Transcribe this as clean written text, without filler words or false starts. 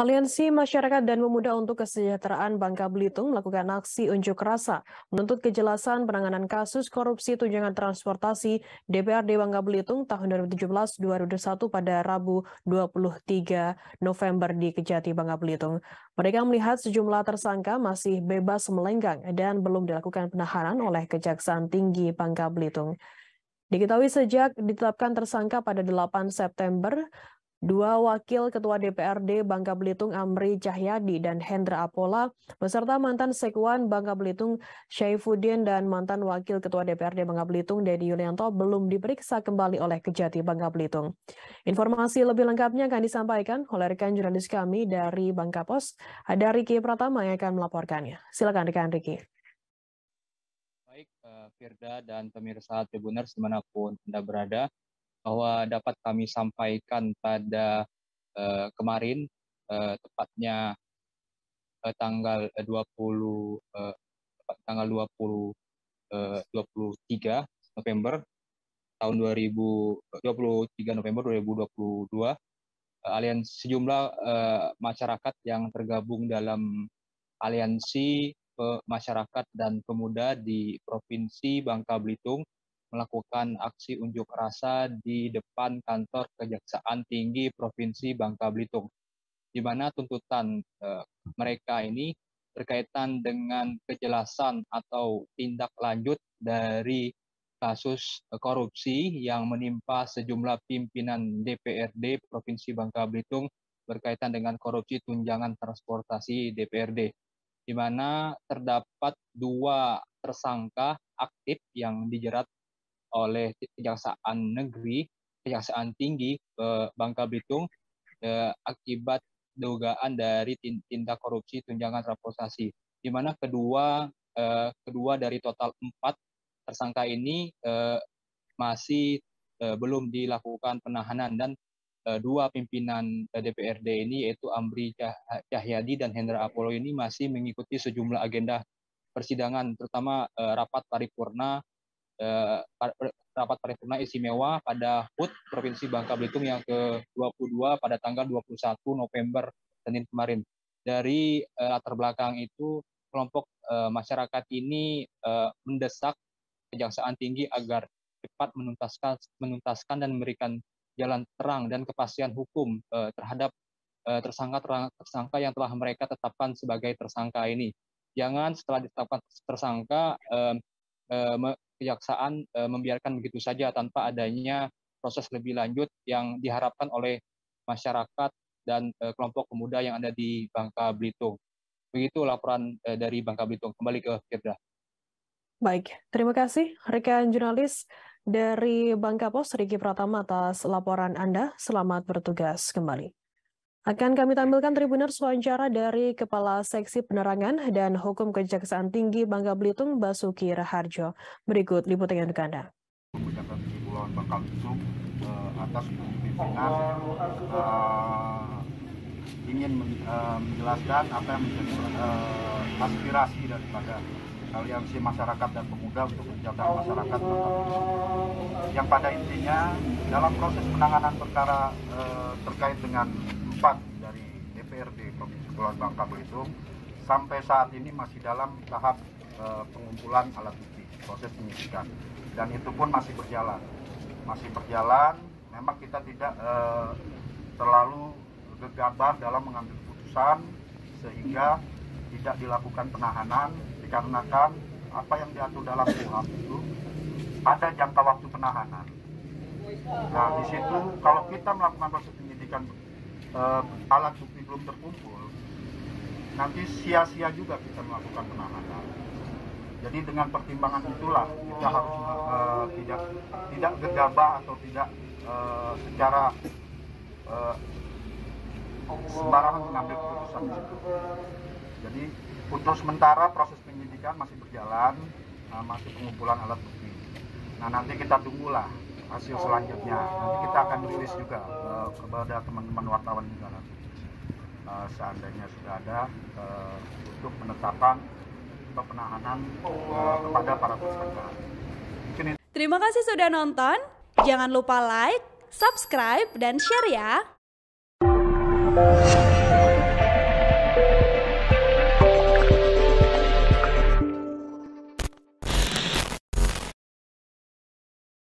Aliansi Masyarakat dan Pemuda untuk Kesejahteraan Bangka Belitung melakukan aksi unjuk rasa menuntut kejelasan penanganan kasus korupsi tunjangan transportasi DPRD Bangka Belitung tahun 2017-2021 pada Rabu 23 November di Kejati, Bangka Belitung. Mereka melihat sejumlah tersangka masih bebas melenggang dan belum dilakukan penahanan oleh Kejaksaan Tinggi Bangka Belitung. Diketahui sejak ditetapkan tersangka pada 8 September, dua wakil ketua DPRD Bangka Belitung Amri Cahyadi dan Hendra Apola beserta mantan Sekwan Bangka Belitung Syaifuddin dan mantan wakil ketua DPRD Bangka Belitung Dedi Yulianto belum diperiksa kembali oleh Kejati Bangka Belitung. Informasi lebih lengkapnya akan disampaikan oleh rekan jurnalis kami dari Bangka Pos, ada Riki Pratama yang akan melaporkannya. Silakan rekan Riki. Baik, Firda dan pemirsa Tribuners dimanapun Anda berada, bahwa dapat kami sampaikan pada kemarin, tepatnya tanggal 23 November tahun 23 November 2022, sejumlah masyarakat yang tergabung dalam aliansi masyarakat dan pemuda di Provinsi Bangka Belitung melakukan aksi unjuk rasa di depan kantor Kejaksaan Tinggi Provinsi Bangka Belitung, di mana tuntutan mereka ini berkaitan dengan kejelasan atau tindak lanjut dari kasus korupsi yang menimpa sejumlah pimpinan DPRD Provinsi Bangka Belitung berkaitan dengan korupsi tunjangan transportasi DPRD, di mana terdapat dua tersangka aktif yang dijerat oleh Kejaksaan Tinggi Bangka Belitung akibat dugaan dari tindak korupsi tunjangan transportasi, di mana kedua dari total 4 tersangka ini masih belum dilakukan penahanan, dan dua pimpinan DPRD ini yaitu Amri Cahyadi dan Hendra Apollo ini masih mengikuti sejumlah agenda persidangan, terutama rapat paripurna istimewa pada HUT Provinsi Bangka Belitung yang ke-22 pada tanggal 21 November Senin kemarin. Dari latar belakang itu, kelompok masyarakat ini mendesak Kejaksaan Tinggi agar cepat menuntaskan dan memberikan jalan terang dan kepastian hukum terhadap tersangka yang telah mereka tetapkan sebagai tersangka ini. Jangan setelah ditetapkan tersangka Kejaksaan membiarkan begitu saja tanpa adanya proses lebih lanjut yang diharapkan oleh masyarakat dan kelompok pemuda yang ada di Bangka Belitung. Begitu laporan dari Bangka Belitung. Kembali ke Firda. Baik, terima kasih rekan jurnalis dari Bangka Pos, Riki Pratama, atas laporan Anda. Selamat bertugas kembali. Akan kami tampilkan Tribuners wawancara dari Kepala Seksi Penerangan dan Hukum Kejaksaan Tinggi Bangka Belitung, Basuki Raharjo. Berikut liputannya untuk Anda. Kejaksaan Tinggi Kepulauan Bangka Belitung atas pimpinan ingin menjelaskan apa yang menjadi aspirasi daripada Aliansi Masyarakat dan Pemuda untuk Kesejahteraan Masyarakat Bangka Belitung, yang pada intinya dalam proses penanganan perkara terkait dengan 4 dari DPRD Provinsi Kepulauan Bangka Belitung sampai saat ini masih dalam tahap pengumpulan alat bukti, proses penyidikan, dan itu pun masih berjalan. Memang kita tidak terlalu gegabah dalam mengambil keputusan sehingga tidak dilakukan penahanan, dikarenakan apa yang diatur dalam KUHP itu ada jangka waktu penahanan. Nah, di situ kalau kita melakukan proses penyidikan alat bukti belum terkumpul, nanti sia-sia juga kita melakukan penahanan. Jadi dengan pertimbangan itulah kita harus tidak gegabah atau tidak secara sembarangan mengambil keputusan di situ. Jadi untuk sementara proses penyidikan masih berjalan, masih pengumpulan alat bukti. Nah, nanti kita tunggulah hasil selanjutnya. Nanti kita akan rilis juga kepada teman-teman wartawan juga nanti. Seandainya sudah ada untuk penetapan atau penahanan kepada para tersangka. Terima kasih sudah nonton. Jangan lupa like, subscribe, dan share ya.